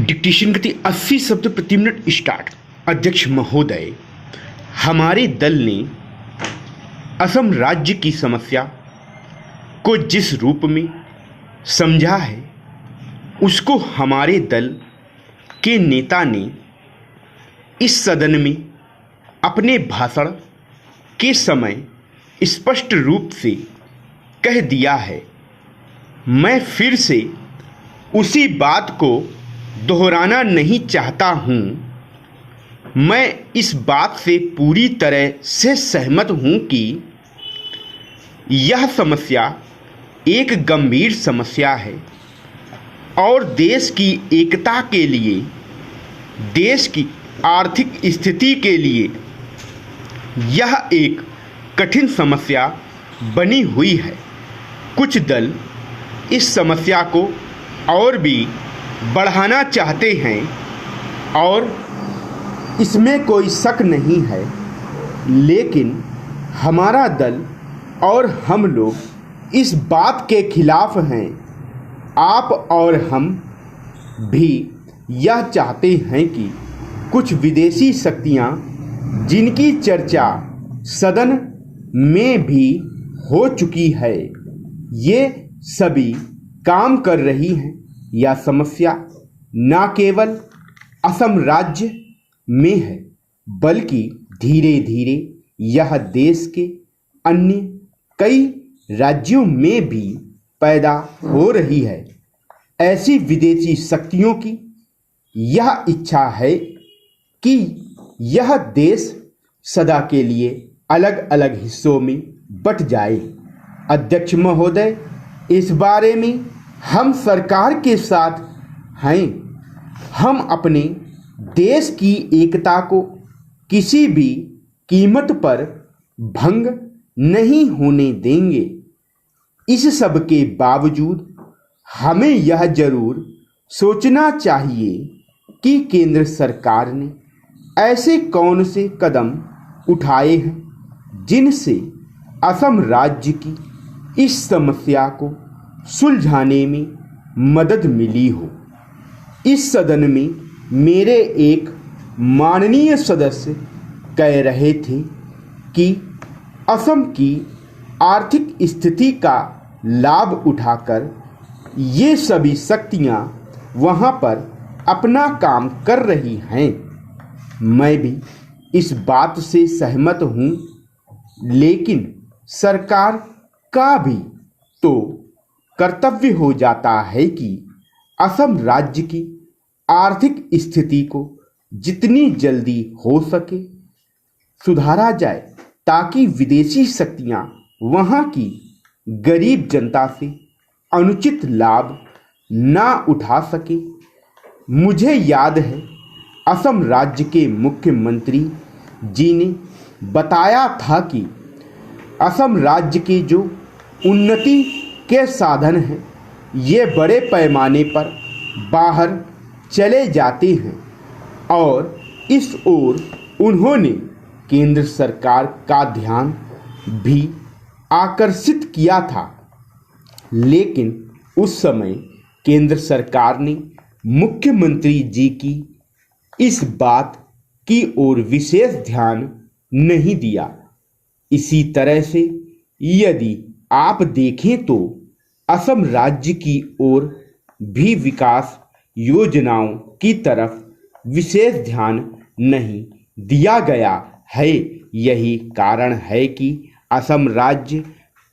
Dictation गति 80 शब्द प्रति मिनट स्टार्ट। अध्यक्ष महोदय, हमारे दल ने असम राज्य की समस्या को जिस रूप में समझा है उसको हमारे दल के नेता ने इस सदन में अपने भाषण के समय स्पष्ट रूप से कह दिया है। मैं फिर से उसी बात को दोहराना नहीं चाहता हूँ। मैं इस बात से पूरी तरह से सहमत हूँ कि यह समस्या एक गंभीर समस्या है और देश की एकता के लिए, देश की आर्थिक स्थिति के लिए यह एक कठिन समस्या बनी हुई है। कुछ दल इस समस्या को और भी बढ़ाना चाहते हैं और इसमें कोई शक नहीं है, लेकिन हमारा दल और हम लोग इस बात के खिलाफ हैं। आप और हम भी यह चाहते हैं कि कुछ विदेशी शक्तियां, जिनकी चर्चा सदन में भी हो चुकी है, ये सभी काम कर रही हैं। यह समस्या न केवल असम राज्य में है, बल्कि धीरे धीरे यह देश के अन्य कई राज्यों में भी पैदा हो रही है। ऐसी विदेशी शक्तियों की यह इच्छा है कि यह देश सदा के लिए अलग अलग हिस्सों में बंट जाए। अध्यक्ष महोदय, इस बारे में हम सरकार के साथ हैं। हम अपने देश की एकता को किसी भी कीमत पर भंग नहीं होने देंगे। इस सब के बावजूद हमें यह जरूर सोचना चाहिए कि केंद्र सरकार ने ऐसे कौन से कदम उठाए हैं जिनसे असम राज्य की इस समस्या को सुलझाने में मदद मिली हो। इस सदन में मेरे एक माननीय सदस्य कह रहे थे कि असम की आर्थिक स्थिति का लाभ उठाकर ये सभी शक्तियां वहां पर अपना काम कर रही हैं। मैं भी इस बात से सहमत हूं, लेकिन सरकार का भी तो कर्तव्य हो जाता है कि असम राज्य की आर्थिक स्थिति को जितनी जल्दी हो सके सुधारा जाए, ताकि विदेशी शक्तियां वहां की गरीब जनता से अनुचित लाभ ना उठा सके। मुझे याद है, असम राज्य के मुख्यमंत्री जी ने बताया था कि असम राज्य के जो उन्नति के साधन हैं, ये बड़े पैमाने पर बाहर चले जाते हैं और इस ओर उन्होंने केंद्र सरकार का ध्यान भी आकर्षित किया था। लेकिन उस समय केंद्र सरकार ने मुख्यमंत्री जी की इस बात की ओर विशेष ध्यान नहीं दिया। इसी तरह से यदि आप देखें तो असम राज्य की ओर भी विकास योजनाओं की तरफ विशेष ध्यान नहीं दिया गया है। यही कारण है कि असम राज्य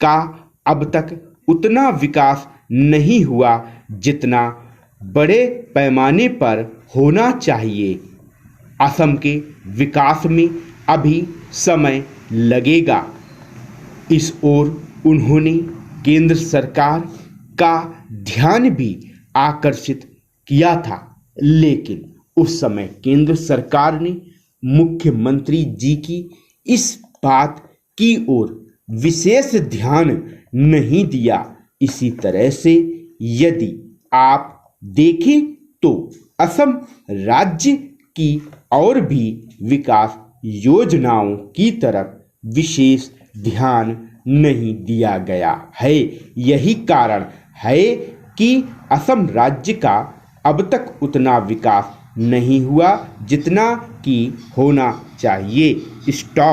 का अब तक उतना विकास नहीं हुआ जितना बड़े पैमाने पर होना चाहिए। असम के विकास में अभी समय लगेगा। इस ओर उन्होंने केंद्र सरकार का ध्यान भी आकर्षित किया था, लेकिन उस समय केंद्र सरकार ने मुख्यमंत्री जी की इस बात की ओर विशेष ध्यान नहीं दिया। इसी तरह से यदि आप देखें तो असम राज्य की और भी विकास योजनाओं की तरफ विशेष ध्यान नहीं दिया गया है। यही कारण है कि असम राज्य का अब तक उतना विकास नहीं हुआ जितना कि होना चाहिए। स्टॉक